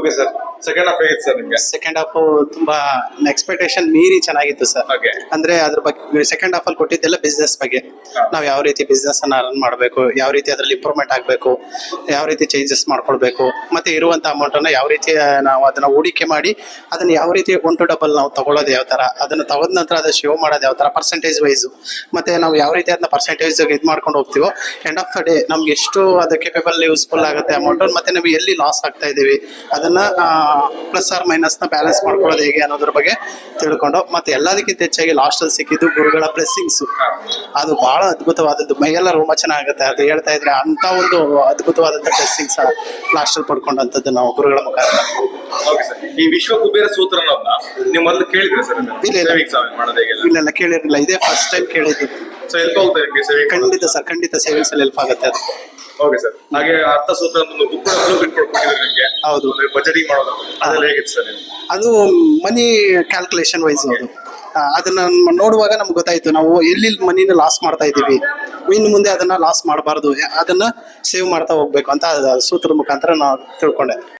Okay sir, second half ಹೇಗಿತ್ತು sir ನಿಮಗೆ? Second half ತುಂಬಾ ಎಕ್ಸ್ಪೆಕ್ಟೇಷನ್ ಮೀರಿ ಚೆನ್ನಾಗಿತ್ತು ಸರ್. ಓಕೆ. ಅಂದ್ರೆ ಅದ್ರ ಬಗ್ಗೆ ಸೆಕೆಂಡ್ ಹಾಫ್ ಅಲ್ಲಿ ಕೊಟ್ಟಿದ್ದೆಲ್ಲ ಬಿಸ್ನೆಸ್ ಬಗ್ಗೆ. ನಾವು ಯಾವ ರೀತಿ ಬಿಸ್ನೆಸ್ ಅನ್ನ ರನ್ ಮಾಡಬೇಕು, ಯಾವ ರೀತಿ ಅದರಲ್ಲಿ ಇಂಪ್ರೂವ್ಮೆಂಟ್ ಆಗಬೇಕು, ಯಾವ ರೀತಿ ಚೇಂಜಸ್ ಮಾಡ್ಕೊಳ್ಬೇಕು, ಮತ್ತೆ ಇರುವಂತ ಅಮೌಂಟ್ ಅನ್ನ ಯಾವ ರೀತಿ ನಾವು ಅದನ್ನ ಹೂಡಿಕೆ ಮಾಡಿ ಅದನ್ನ ಯಾವ ರೀತಿ 1 to double ನಾವು ತಗೊಳ್ಳೋದು ಯಾವ ತರ, ಅದನ್ನ ತಗೊಂಡ ನಂತರ ಅದು ಶೋ ಮಾಡೋದು ಯಾವ ತರ ಪರ್ಸೆಂಟೇಜ್ ವೈಸ್, ಮತ್ತೆ ನಾವು ಯಾವ ರೀತಿ ಅದನ್ನ ಪರ್ಸೆಂಟೇಜ್ ಇದು ಮಾಡ್ಕೊಂಡು ಹೋಗ್ತೀವೋ ಎಂಡ್ ಆಫ್ ದ ಡೇ ನಮ್ಗೆ ಎಷ್ಟು ಅದು ಕೇಪಬಲ್ ಯೂಸ್ಫುಲ್ ಆಗುತ್ತೆ ಅಮೌಂಟ್, ಮತ್ತೆ ನಾವು ಎಲ್ಲಿ ಲಾಸ್ ಆಗ್ತಾ ಇದೀವಿ ಅದನ್ನ ಪ್ಲಸ್ ಆರ್ ಮೈನಸ್ ನ ಬ್ಯಾಲೆನ್ಸ್ ಮಾಡ್ಕೊಳ್ಳೋದು ಹೇಗೆ ಅನ್ನೋದ್ರ ಬಗ್ಗೆ ತಿಳ್ಕೊಂಡು, ಮತ್ತೆ ಎಲ್ಲದಕ್ಕಿಂತ ಹೆಚ್ಚಾಗಿ ಲಾಸ್ಟ್ ಅಲ್ಲಿ ಸಿಕ್ಕಿದ್ದು ಗುರುಗಳ ಬ್ಲೆಸ್ಸಿಂಗ್ಸ್. ಅದು ಬಹಳ ಅದ್ಭುತವಾದದ್ದು, ಮೈಯೆಲ್ಲ ರೋಮಾಂಚನ ಆಗುತ್ತೆ ಅದು ಹೇಳ್ತಾ ಇದ್ರೆ. ಅಂತ ಒಂದು ಅದ್ಭುತವಾದಂತ ಬ್ಲೆಸ್ಸಿಂಗ್ಸ್ ಲಾಸ್ಟ್ ಅಲ್ಲಿ ಪಡ್ಕೊಂಡಂತದ್ದು ನಾವು ಗುರುಗಳ ಮುಖಾಂತರ. ಓಕೆ ಸರ್, ಈ ವಿಶ್ವ ಕುಬೇರ ಸೂತ್ರನನ್ನ ನೀವು ಮೊದಲು ಕೇಳಿದ್ರೆ ಸರ್? ಇಲ್ಲ ಕೇಳಿರಲಿಲ್ಲ, ಇದೇ ಫಸ್ಟ್ ಟೈಮ್ ಕೇಳಿದ್ದು. ಸೊ ಹೆಲ್ಪ್ ಆಗುತ್ತೆ ನಿಮಗೆ ಸೇವಿಂಗ್? ಖಂಡಿತ ಸರ್, ಖಂಡಿತ ಸೇವಿಂಗ್ಸ್ ಅಲ್ಲಿ ಹೆಲ್ಪ್ ಆಗುತ್ತೆ ಅದು. ಓಕೆ ಸರ್, ಹಾಗೆ ಅರ್ಥ ಸೂತ್ರ ಒಂದು ಬುಕ್ ಕೊಟ್ಟಿದ್ದಾರೆ ನಿಮಗೆ. ಹೌದು, ಬಜೆಟಿಂಗ್ ಮಾಡೋದು ಅದೆಲ್ಲ ಹೇಗಿತ್ತು ಸರ್? ಅದು ಮನಿ ಕ್ಯಾಲ್ಕುಲೇಷನ್ ವೈಸ್ ಅದು. ಅದನ್ನ ನೋಡುವಾಗ ನಮ್ಗೆ ಗೊತ್ತಾಯ್ತು ನಾವು ಎಲ್ಲಿ ಮನಿನ ಲಾಸ್ ಮಾಡ್ತಾ ಇದ್ದೀವಿ, ಇನ್ನು ಮುಂದೆ ಅದನ್ನ ಲಾಸ್ ಮಾಡಬಾರ್ದು, ಅದನ್ನ ಸೇವ್ ಮಾಡ್ತಾ ಹೋಗ್ಬೇಕು ಅಂತ ಸೂತ್ರದ ಮುಖಾಂತರ ನಾವು ತಿಳ್ಕೊಂಡೆ.